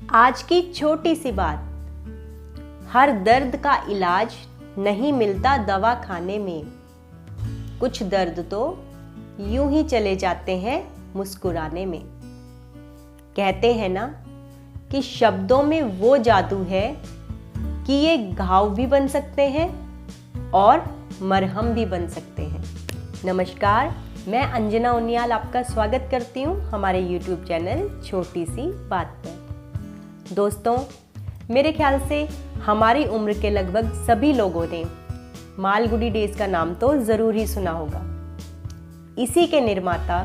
आज की छोटी सी बात। हर दर्द का इलाज नहीं मिलता दवा खाने में। कुछ दर्द तो यूं ही चले जाते हैं मुस्कुराने में। कहते हैं ना कि शब्दों में वो जादू है कि ये घाव भी बन सकते हैं और मरहम भी बन सकते हैं। नमस्कार, मैं अंजना उनियाल आपका स्वागत करती हूँ हमारे YouTube चैनल छोटी सी बात पर। दोस्तों, मेरे ख्याल से हमारी उम्र के लगभग सभी लोगों ने मालगुडी डेज का नाम तो ज़रूर ही सुना होगा। इसी के निर्माता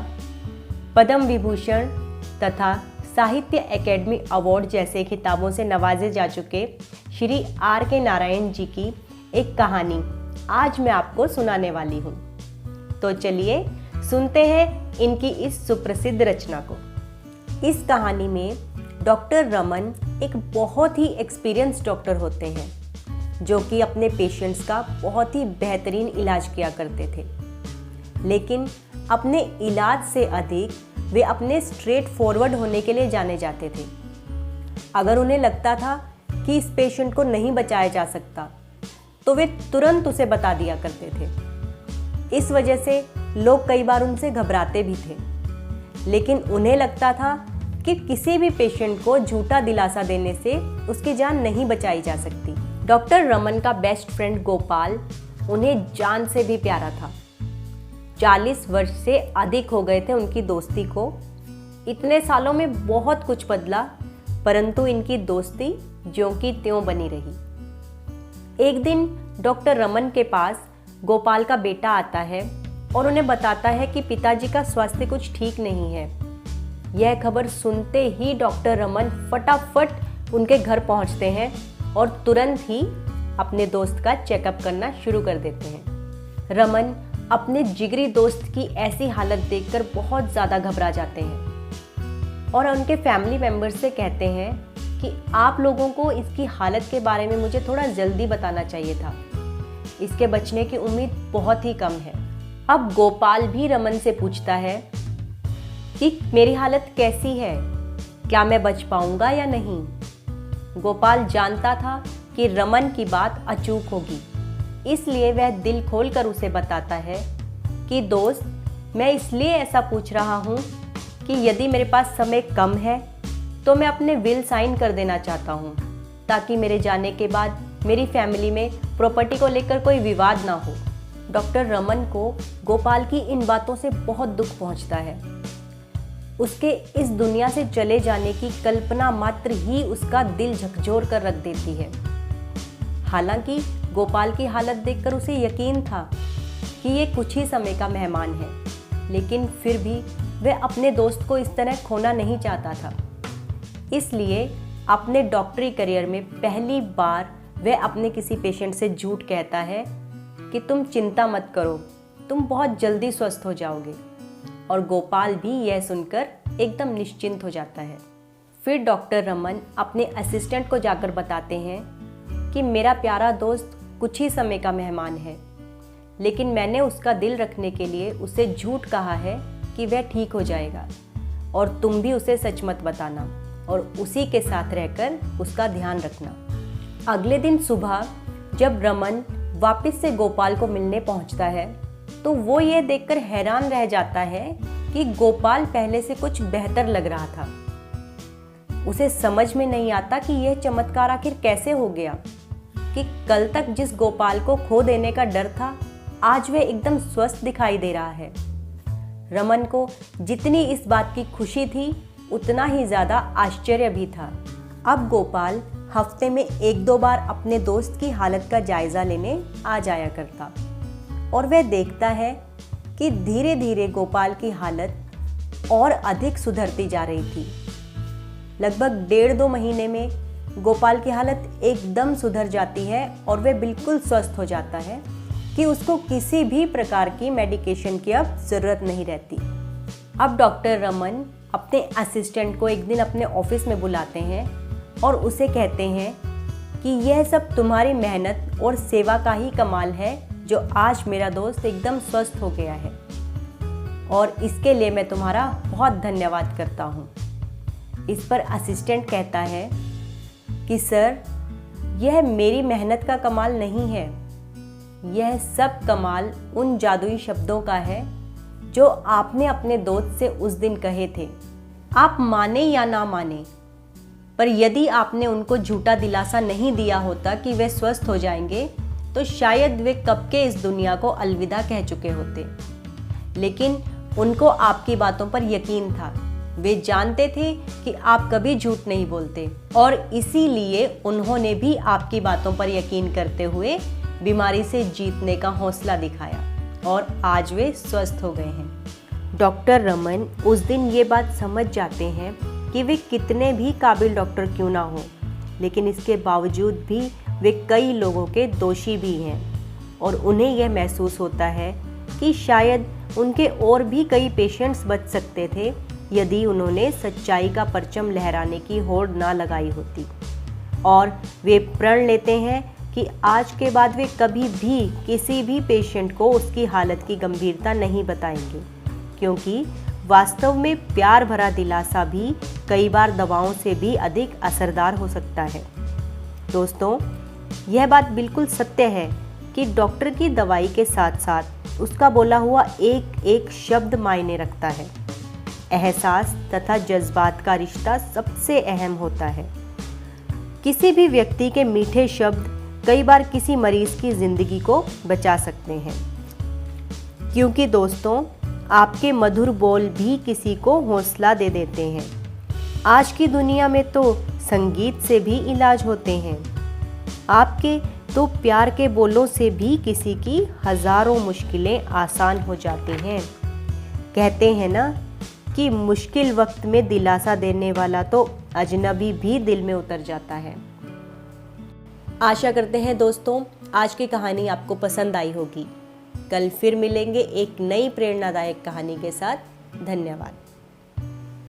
पद्म विभूषण तथा साहित्य अकेडमी अवार्ड जैसे खिताबों से नवाजे जा चुके श्री R.K. नारायण जी की एक कहानी आज मैं आपको सुनाने वाली हूँ। तो चलिए सुनते हैं इनकी इस सुप्रसिद्ध रचना को। इस कहानी में डॉक्टर रमन एक बहुत ही एक्सपीरियंस डॉक्टर होते हैं जो कि अपने पेशेंट्स का बहुत ही बेहतरीन इलाज किया करते थे। लेकिन अपने इलाज से अधिक वे अपने स्ट्रेट फॉरवर्ड होने के लिए जाने जाते थे। अगर उन्हें लगता था कि इस पेशेंट को नहीं बचाया जा सकता तो वे तुरंत उसे बता दिया करते थे। इस वजह से लोग कई बार उनसे घबराते भी थे। लेकिन उन्हें लगता था कि किसी भी पेशेंट को झूठा दिलासा देने से उसकी जान नहीं बचाई जा सकती। डॉक्टर रमन का बेस्ट फ्रेंड गोपाल उन्हें जान से भी प्यारा था। 40 वर्ष से अधिक हो गए थे उनकी दोस्ती को। इतने सालों में बहुत कुछ बदला, परंतु इनकी दोस्ती ज्यों की त्यों बनी रही। एक दिन डॉक्टर रमन के पास गोपाल का बेटा आता है और उन्हें बताता है कि पिताजी का स्वास्थ्य कुछ ठीक नहीं है। यह खबर सुनते ही डॉक्टर रमन फटाफट उनके घर पहुंचते हैं और तुरंत ही अपने दोस्त का चेकअप करना शुरू कर देते हैं। रमन अपने जिगरी दोस्त की ऐसी हालत देखकर बहुत ज़्यादा घबरा जाते हैं और उनके फैमिली मेम्बर्स से कहते हैं कि आप लोगों को इसकी हालत के बारे में मुझे थोड़ा जल्दी बताना चाहिए था। इसके बचने की उम्मीद बहुत ही कम है। अब गोपाल भी रमन से पूछता है कि मेरी हालत कैसी है, क्या मैं बच पाऊंगा या नहीं। गोपाल जानता था कि रमन की बात अचूक होगी, इसलिए वह दिल खोलकर उसे बताता है कि दोस्त, मैं इसलिए ऐसा पूछ रहा हूँ कि यदि मेरे पास समय कम है तो मैं अपने विल साइन कर देना चाहता हूँ, ताकि मेरे जाने के बाद मेरी फैमिली में प्रॉपर्टी को लेकर कोई विवाद ना हो। डॉक्टर रमन को गोपाल की इन बातों से बहुत दुख पहुँचता है। उसके इस दुनिया से चले जाने की कल्पना मात्र ही उसका दिल झकझोर कर रख देती है। हालांकि गोपाल की हालत देखकर उसे यकीन था कि ये कुछ ही समय का मेहमान है, लेकिन फिर भी वह अपने दोस्त को इस तरह खोना नहीं चाहता था। इसलिए अपने डॉक्टरी करियर में पहली बार वह अपने किसी पेशेंट से झूठ कहता है कि तुम चिंता मत करो, तुम बहुत जल्दी स्वस्थ हो जाओगे। और गोपाल भी यह सुनकर एकदम निश्चिंत हो जाता है। फिर डॉक्टर रमन अपने असिस्टेंट को जाकर बताते हैं कि मेरा प्यारा दोस्त कुछ ही समय का मेहमान है, लेकिन मैंने उसका दिल रखने के लिए उसे झूठ कहा है कि वह ठीक हो जाएगा, और तुम भी उसे सच मत बताना और उसी के साथ रहकर उसका ध्यान रखना। अगले दिन सुबह जब रमन वापस से गोपाल को मिलने पहुंचता है तो वो ये देखकर हैरान रह जाता है कि गोपाल पहले से कुछ बेहतर लग रहा था। उसे समझ में नहीं आता कि यह चमत्कार आखिर कैसे हो गया कि कल तक जिस गोपाल को खो देने का डर था, आज वह एकदम स्वस्थ दिखाई दे रहा है। रमन को जितनी इस बात की खुशी थी, उतना ही ज़्यादा आश्चर्य भी था। अब गोपाल हफ्ते में 1-2 बार अपने दोस्त की हालत का जायज़ा लेने आ जाया करता और वह देखता है कि धीरे धीरे गोपाल की हालत और अधिक सुधरती जा रही थी। लगभग 1.5-2 महीने में गोपाल की हालत एकदम सुधर जाती है और वह बिल्कुल स्वस्थ हो जाता है कि उसको किसी भी प्रकार की मेडिकेशन की अब ज़रूरत नहीं रहती। अब डॉक्टर रमन अपने असिस्टेंट को एक दिन अपने ऑफिस में बुलाते हैं और उसे कहते हैं कि यह सब तुम्हारी मेहनत और सेवा का ही कमाल है जो आज मेरा दोस्त एकदम स्वस्थ हो गया है, और इसके लिए मैं तुम्हारा बहुत धन्यवाद करता हूँ। इस पर असिस्टेंट कहता है कि सर, यह मेरी मेहनत का कमाल नहीं है, यह सब कमाल उन जादुई शब्दों का है जो आपने अपने दोस्त से उस दिन कहे थे। आप माने या ना माने, पर यदि आपने उनको झूठा दिलासा नहीं दिया होता कि वे स्वस्थ हो जाएंगे तो शायद वे कब के इस दुनिया को अलविदा कह चुके होते। लेकिन उनको आपकी बातों पर यकीन था। वे जानते थे कि आप कभी झूठ नहीं बोलते और इसीलिए उन्होंने भी आपकी बातों पर यकीन करते हुए बीमारी से जीतने का हौसला दिखाया और आज वे स्वस्थ हो गए हैं। डॉक्टर रमन उस दिन ये बात समझ जाते हैं कि वे कितने भी काबिल डॉक्टर क्यों ना हो, लेकिन इसके बावजूद भी वे कई लोगों के दोषी भी हैं और उन्हें यह महसूस होता है कि शायद उनके और भी कई पेशेंट्स बच सकते थे यदि उन्होंने सच्चाई का परचम लहराने की होड़ ना लगाई होती। और वे प्रण लेते हैं कि आज के बाद वे कभी भी किसी भी पेशेंट को उसकी हालत की गंभीरता नहीं बताएंगे, क्योंकि वास्तव में प्यार भरा दिलासा भी कई बार दवाओं से भी अधिक असरदार हो सकता है। दोस्तों, यह बात बिल्कुल सत्य है कि डॉक्टर की दवाई के साथ साथ उसका बोला हुआ एक एक शब्द मायने रखता है। एहसास तथा जज्बात का रिश्ता सबसे अहम होता है। किसी भी व्यक्ति के मीठे शब्द कई बार किसी मरीज की जिंदगी को बचा सकते हैं, क्योंकि दोस्तों, आपके मधुर बोल भी किसी को हौसला दे देते हैं। आज की दुनिया में तो संगीत से भी इलाज होते हैं। आपके तो प्यार के बोलों से भी किसी की हजारों मुश्किलें आसान हो जाती हैं। कहते हैं ना कि मुश्किल वक्त में दिलासा देने वाला तो अजनबी भी दिल में उतर जाता है। आशा करते हैं दोस्तों, आज की कहानी आपको पसंद आई होगी। कल फिर मिलेंगे एक नई प्रेरणादायक कहानी के साथ। धन्यवाद।